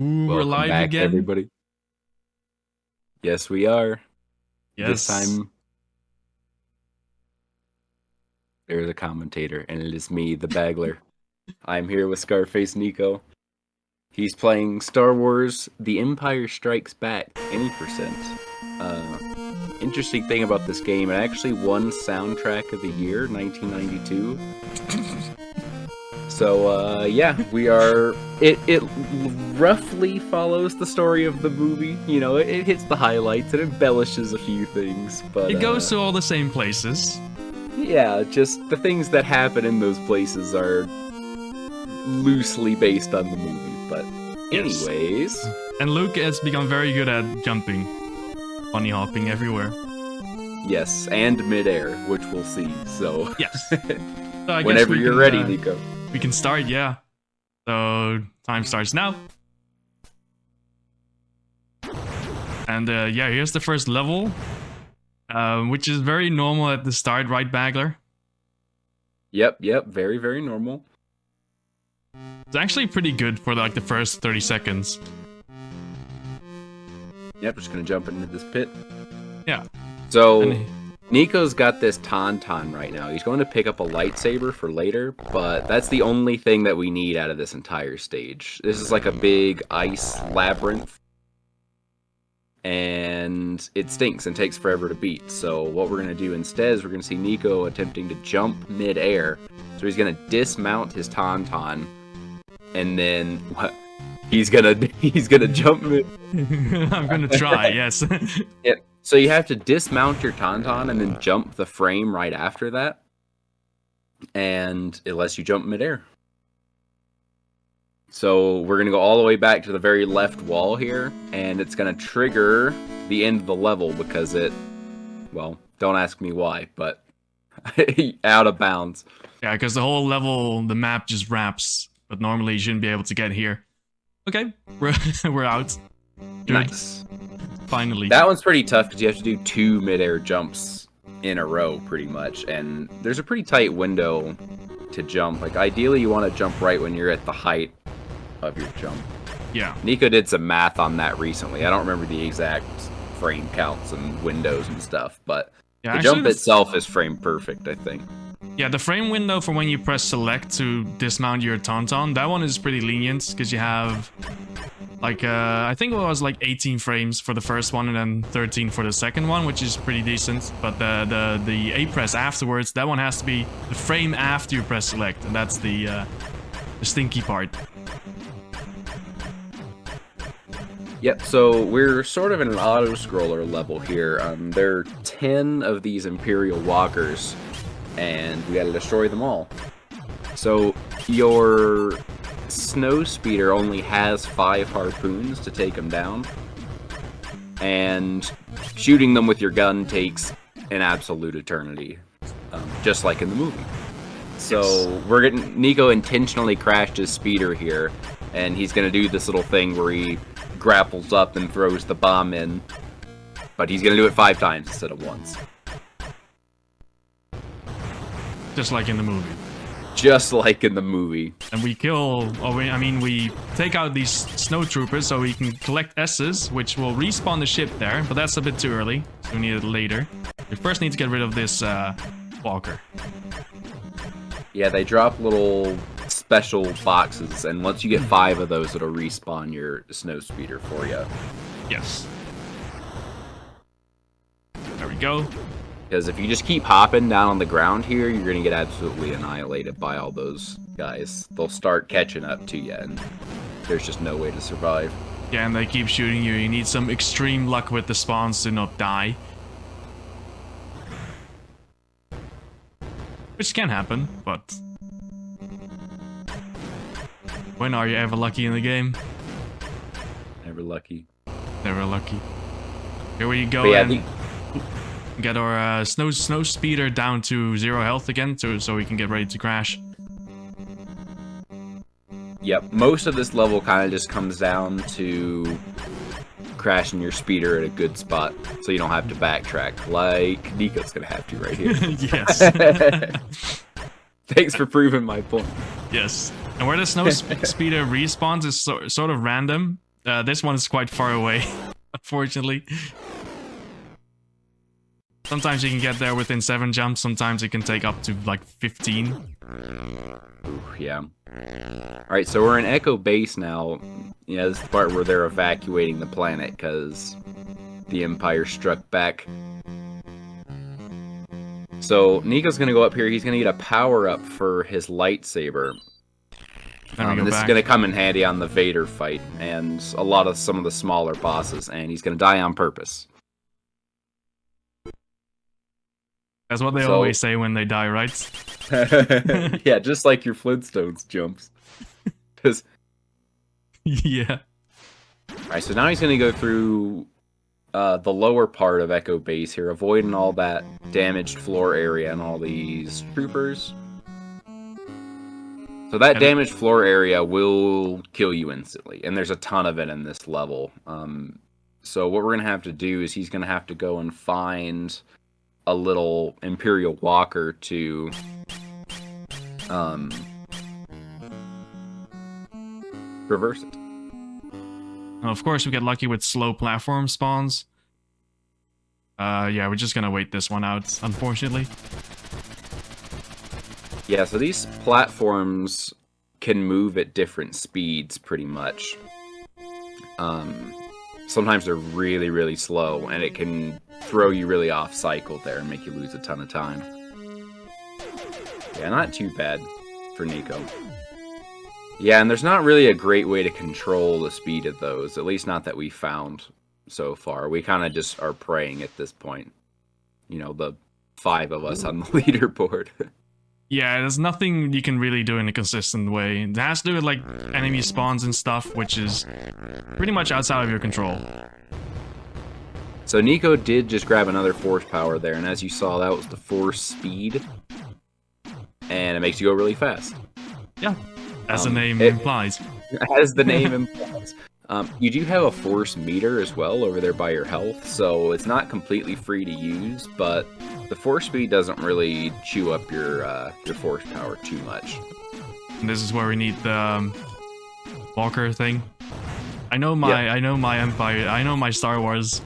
Ooh, we're Welcome live back, again. everybody. Yes, we are. This Yes. time, there's a commentator, and it is me, the Bagler. I'm here with Scarface Nico. He's playing Star Wars The Empire Strikes Back, any percent. Interesting thing about this game, it actually won Soundtrack of the Year, 1992. So, yeah, we are. It roughly follows the story of the movie. You know, it hits the highlights and embellishes a few things, but It goes to all the same places. yeah, just the things that happen in those places are loosely based on the movie. But, Yes. anyways, And Luke has become very good at jumping, bunny hopping everywhere. yes, and midair, which we'll see. So, Yes. So I guess whenever you're ready, Nico. we can start, yeah. So time starts now. And yeah, here's the first level, which is very normal at the start, right, Bagler? Yep, very, very normal. It's actually pretty good for like the first 30 seconds. Yep, just gonna jump into this pit. Yeah. So, And Nico's got this Tauntaun right now. He's going to pick up a lightsaber for later, but that's the only thing that we need out of this entire stage. This is like a big ice labyrinth, and it stinks and takes forever to beat. So what we're going to do instead is we're going to see Nico attempting to jump mid-air. So he's going to dismount his Tauntaun, and then he's gonna jump mid. I'm gonna try, yes. Yep. So you have to dismount your Tauntaun and then jump the frame right after that. And it lets you jump midair. So we're going to go all the way back to the very left wall here. And it's going to trigger the end of the level because it, well, don't ask me why, but out of bounds. Yeah, because the whole level, the map just wraps. But normally you shouldn't be able to get here. Okay, we're out. Good. Nice. Finally. That one's pretty tough because you have to do 2 midair jumps in a row, pretty much. And there's a pretty tight window to jump. Like, ideally, you want to jump right when you're at the height of your jump. Yeah. Nico did some math on that recently. I don't remember the exact frame counts and windows and stuff, but Yeah, the actually, jump itself is frame perfect, I think. Yeah, the frame window for when you press select to dismount your Tauntaun, that one is pretty lenient because you have like I think it was like 18 frames for the first one and then 13 for the second one, which is pretty decent. But the A press afterwards, that one has to be the frame after you press select, and that's the stinky part. Yep, so we're sort of in an auto-scroller level here. There are 10 of these Imperial Walkers, and we gotta destroy them all. So your snow speeder only has 5 harpoons to take them down, and shooting them with your gun takes an absolute eternity, just like in the movie. So Nico intentionally crashed his speeder here, and he's gonna do this little thing where he grapples up and throws the bomb in, but he's gonna do it 5 times instead of once. Just like in the movie. Just like in the movie. And we kill, we take out these snow troopers so we can collect S's, which will respawn the ship there, but that's a bit too early, so we need it later. We first need to get rid of this walker. Yeah, they drop little special boxes, and once you get 5 of those, it'll respawn your snow speeder for you. Yes. There we go. Because if you just keep hopping down on the ground here, you're going to get absolutely annihilated by all those guys. They'll start catching up to you, and there's just no way to survive. Yeah, and they keep shooting you. You need some extreme luck with the spawns to not die. Which can happen, but... when are you ever lucky in the game? Never lucky. Never lucky. Here we go, But yeah, and get our snow speeder down to 0 health again, so we can get ready to crash. Yep, most of this level kind of just comes down to crashing your speeder at a good spot, so you don't have to backtrack, like Nico's gonna have to right here. Yes. Thanks for proving my point. Yes. And where the snow speeder respawns is sort of random. This one is quite far away, unfortunately. Sometimes you can get there within 7 jumps, sometimes it can take up to like 15. Ooh, yeah. Alright, so we're in Echo Base now. Yeah, this is the part where they're evacuating the planet because the Empire struck back. So Nico's gonna go up here, he's gonna get a power-up for his lightsaber. This is going to come in handy on the Vader fight and some of the smaller bosses, and he's going to die on purpose. That's what they always say when they die, right? Yeah, just like your Flintstones jumps. Yeah. Alright, so now he's going to go through the lower part of Echo Base here, avoiding all that damaged floor area and all these troopers. So that damaged floor area will kill you instantly, and there's a ton of it in this level. So what we're going to have to do is he's going to have to go and find a little Imperial Walker to reverse it. Well, of course, we get lucky with slow platform spawns. Yeah, we're just going to wait this one out, unfortunately. Yeah, so these platforms can move at different speeds, pretty much. Sometimes they're really, really slow, and it can throw you really off cycle there and make you lose a ton of time. Yeah, not too bad for Nico. Yeah, and there's not really a great way to control the speed of those, at least not that we found so far. We kind of just are praying at this point. You know, the 5 of us on the leaderboard. Yeah, there's nothing you can really do in a consistent way. It has to do with, like, enemy spawns and stuff, which is pretty much outside of your control. So Nico did just grab another force power there, and as you saw, that was the force speed. And it makes you go really fast. Yeah, as the name implies. As the name implies. You do have a force meter as well over there by your health, so it's not completely free to use, but the force speed doesn't really chew up your force power too much. And this is where we need the Walker thing. I know my Empire. I know my Star Wars.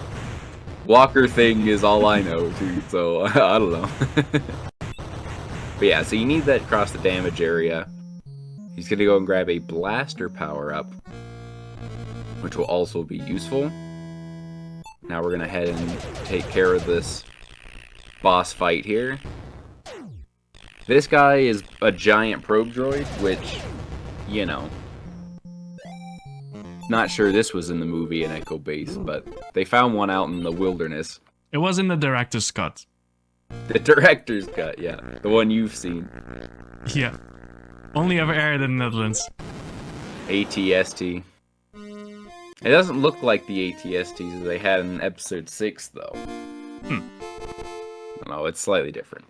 Walker thing is all I know too, so I don't know. But yeah, so you need that across the damage area. He's gonna go and grab a blaster power up, which will also be useful. Now we're gonna head and take care of this boss fight here. This guy is a giant probe droid, which, you know, not sure this was in the movie in Echo Base, but they found one out in the wilderness. It was in the director's cut. The director's cut, yeah. The one you've seen. Yeah. Only ever aired in the Netherlands. ATST. It doesn't look like the ATSTs they had in episode 6, though. No, it's slightly different.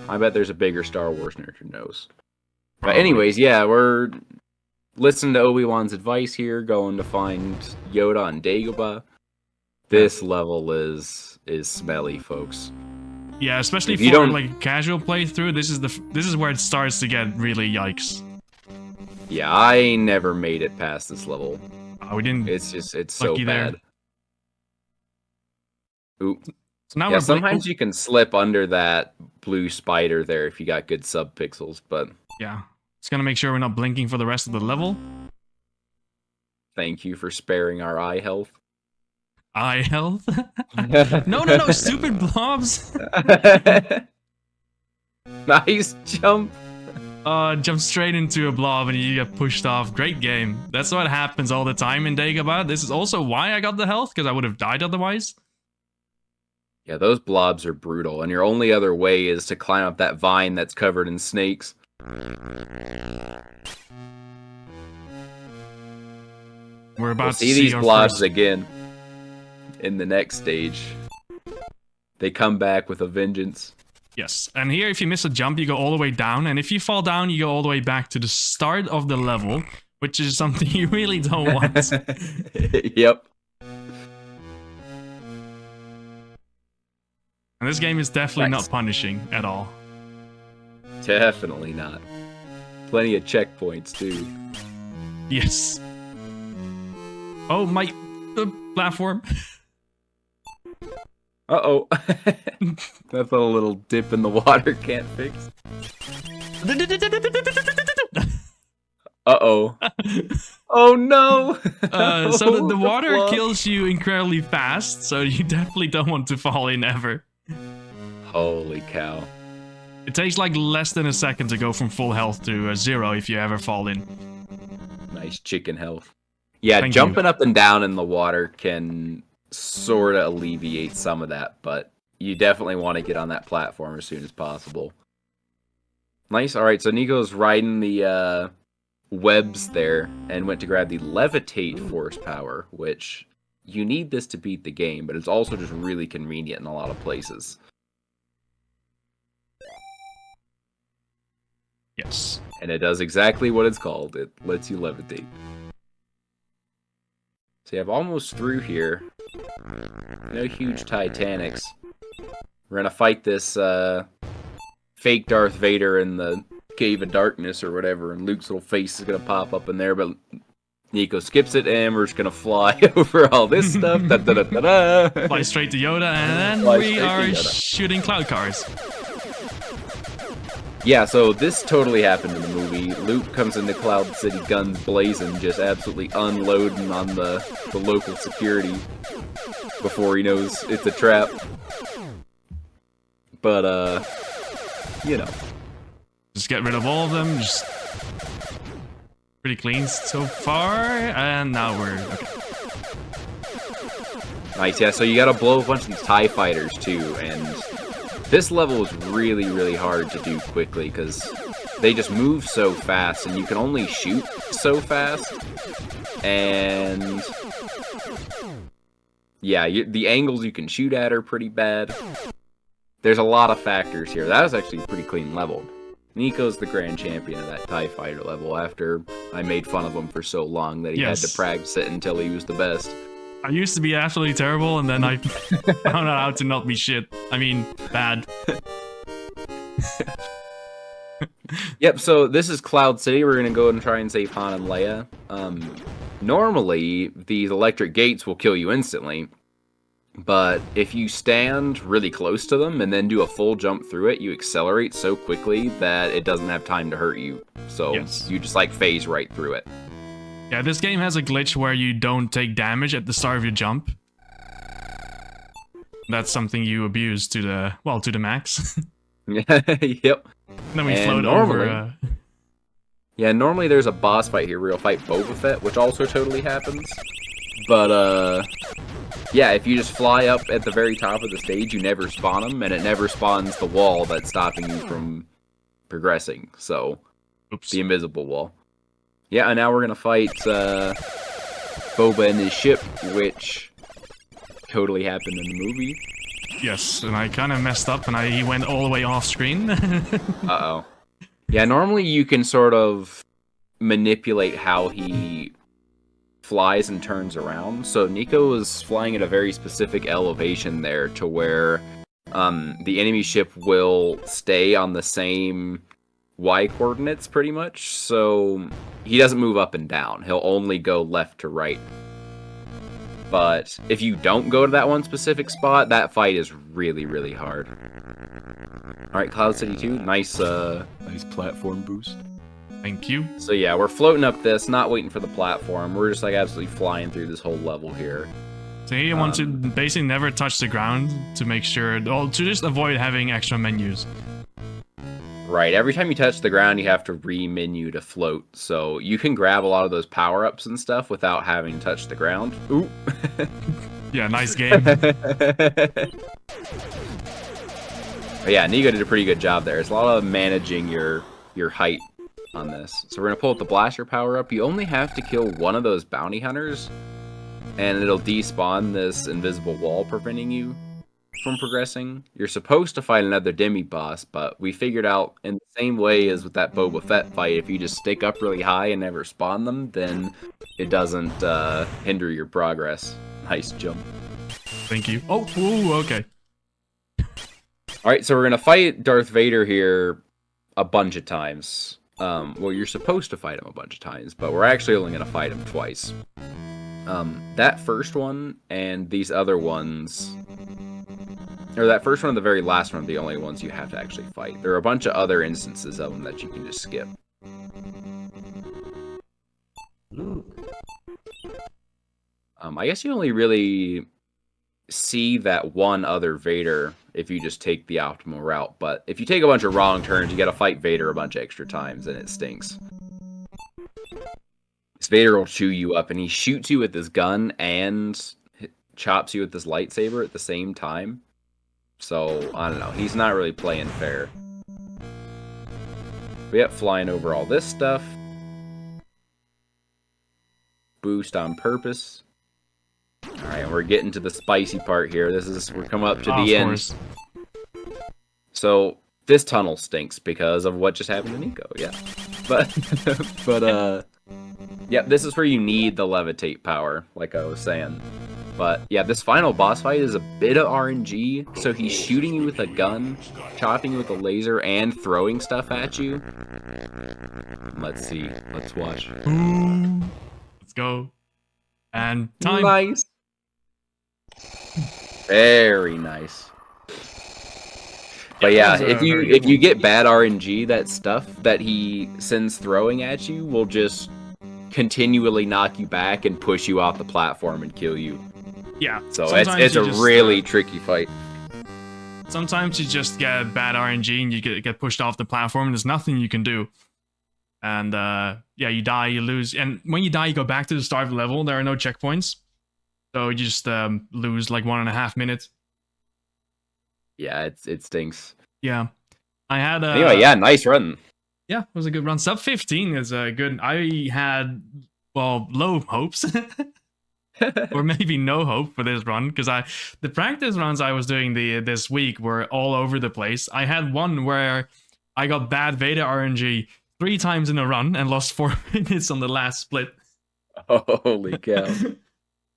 I bet there's a bigger Star Wars nerd who knows. But anyways, yeah, we're listening to Obi-Wan's advice here, going to find Yoda on Dagobah. This level is smelly, folks. Yeah, especially for like a casual playthrough, this is where it starts to get really yikes. Yeah, I never made it past this level. We didn't. It's so bad. Ooh. So now yeah, sometimes you can slip under that blue spider there if you got good sub-pixels, but... Yeah. It's gonna make sure we're not blinking for the rest of the level. Thank you for sparing our eye health. Eye health? No, stupid blobs! Nice jump! Jump straight into a blob and you get pushed off. Great game. That's what happens all the time in Dagobah. This is also why I got the health, because I would have died otherwise. Yeah, those blobs are brutal, and your only other way is to climb up that vine that's covered in snakes. We're about to see these blobs again in the next stage. They come back with a vengeance. Yes, and here if you miss a jump, you go all the way down, and if you fall down, you go all the way back to the start of the level, which is something you really don't want. Yep. And this game is definitely not punishing at all. Definitely not. Plenty of checkpoints, too. Yes. Oh, my platform. Uh-oh. That's a little dip in the water can't fix. Uh-oh. Oh no! So the water kills you incredibly fast, so you definitely don't want to fall in ever. Holy cow. It takes like less than a second to go from full health to 0 if you ever fall in. Nice chicken health. Yeah, Thank jumping you. up and down in the water can sort of alleviate some of that, but you definitely want to get on that platform as soon as possible. Nice. Alright, so Nico's riding the webs there and went to grab the levitate force power, which you need this to beat the game, but it's also just really convenient in a lot of places. Yes. And it does exactly what it's called. It lets you levitate. So you have almost through here. No huge Titanics. We're gonna fight this fake Darth Vader in the Cave of Darkness or whatever, and Luke's little face is gonna pop up in there, but Nico skips it, and we're just gonna fly over all this stuff. Da, da, da, da, da. Fly straight to Yoda, and then we are shooting cloud cars. Yeah, so this totally happened in the movie. Luke comes into Cloud City guns blazing, just absolutely unloading on the local security before he knows it's a trap. But, you know. Just get rid of all of them, just pretty clean so far, and now we're okay. Nice, yeah, so you gotta blow a bunch of these TIE fighters too, and this level is really, really hard to do quickly, because they just move so fast, and you can only shoot so fast, and yeah, the angles you can shoot at are pretty bad. There's a lot of factors here. That was actually a pretty clean level. Nico's the grand champion of that TIE fighter level after I made fun of him for so long that he had to practice it until he was the best. I used to be absolutely terrible, and then I found out how to not be shit. I mean, bad. Yep, so this is Cloud City. We're going to go and try and save Han and Leia. Normally, these electric gates will kill you instantly. But if you stand really close to them and then do a full jump through it, you accelerate so quickly that it doesn't have time to hurt you. So you just like phase right through it. Yeah, this game has a glitch where you don't take damage at the start of your jump. That's something you abuse to the max. Yep. Then we float over. Yeah, normally there's a boss fight here where you'll fight Boba Fett, which also totally happens. But, yeah, if you just fly up at the very top of the stage, you never spawn them, and it never spawns the wall that's stopping you from progressing. So, the invisible wall. Yeah, and now we're gonna fight Boba and his ship, which totally happened in the movie. Yes, and I kind of messed up, and he went all the way off screen. Uh-oh. Yeah, normally you can sort of manipulate how he flies and turns around. So Nico was flying at a very specific elevation there to where the enemy ship will stay on the same Y coordinates pretty much. So he doesn't move up and down. He'll only go left to right. But if you don't go to that one specific spot, that fight is really, really hard. Alright, Cloud City 2, nice platform boost. Thank you. So yeah, we're floating up this, not waiting for the platform. We're just like absolutely flying through this whole level here. So here you want to basically never touch the ground to make sure, to just avoid having extra menus. Right, every time you touch the ground, you have to re-menu to float. So you can grab a lot of those power-ups and stuff without having to touch the ground. Ooh. Yeah, nice game. Yeah, Nico did a pretty good job there. It's a lot of managing your height on this. So we're going to pull up the blaster power-up. You only have to kill one of those bounty hunters, and it'll despawn this invisible wall preventing you from progressing. You're supposed to fight another demi-boss, but we figured out in the same way as with that Boba Fett fight, if you just stick up really high and never spawn them, then it doesn't hinder your progress. Nice jump. Thank you. Oh, ooh, okay. Alright, so we're going to fight Darth Vader here a bunch of times. Well, you're supposed to fight him a bunch of times, but we're actually only going to fight him twice. That first one and these other ones, or that first one and the very last one are the only ones you have to actually fight. There are a bunch of other instances of them that you can just skip. I guess you only really see that one other Vader if you just take the optimal route, but if you take a bunch of wrong turns, you gotta fight Vader a bunch of extra times, and it stinks. This Vader will chew you up, and he shoots you with his gun and chops you with this lightsaber at the same time. So, I don't know, he's not really playing fair. But yep, flying over all this stuff. Boost on purpose. Alright, we're getting to the spicy part here. We're coming up to the end. Course. So, this tunnel stinks because of what just happened to Nico, yeah. But, yeah, this is where you need the levitate power, like I was saying. But, yeah, this final boss fight is a bit of RNG, so he's shooting you with a gun, chopping you with a laser, and throwing stuff at you. Let's see. Let's watch. Let's go. And time. Nice. Very nice. But yeah, if you get bad RNG, that stuff that he sends throwing at you will just continually knock you back and push you off the platform and kill you. Yeah. So it's a really tricky fight. Sometimes you just get bad RNG and you get pushed off the platform and there's nothing you can do. And yeah, you die, you lose. And when you die, you go back to the start of the level. There are no checkpoints. So you just lose like 1.5 minutes. Yeah, it stinks. Yeah. I had anyway, yeah, nice run. Yeah, it was a good run. Sub 15 is good. I had, well, low hopes. Or maybe no hope for this run, because the practice runs I was doing this week were all over the place. I had one where I got bad Vader RNG 3 times in a run and lost 4 minutes on the last split. Holy cow.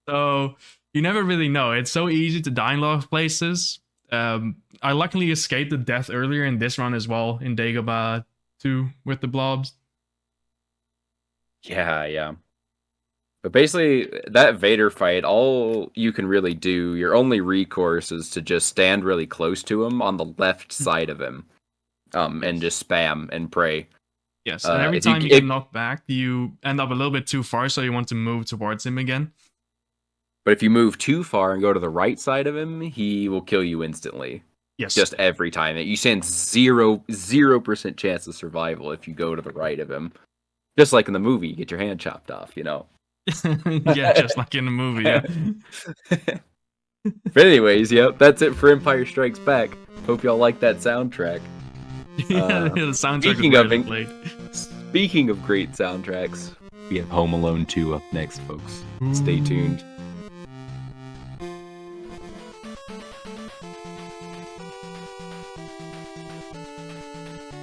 So you never really know. It's so easy to die in a lot of places. I luckily escaped the death earlier in this run as well, in Dagobah 2 with the blobs. Yeah. But basically, that Vader fight, all you can really do, your only recourse is to just stand really close to him on the left side of him, and just spam and pray. Yes, and every time you get knocked back, you end up a little bit too far, so you want to move towards him again. But if you move too far and go to the right side of him, he will kill you instantly. Yes. Just every time. You stand 0% chance of survival if you go to the right of him. Just like in the movie, you get your hand chopped off, you know? Yeah, just like in the movie, yeah. But anyways, yep, that's it for Empire Strikes Back. Hope y'all like that soundtrack. Yeah, the soundtrack Speaking of great soundtracks, we have Home Alone 2 up next, folks. Stay tuned.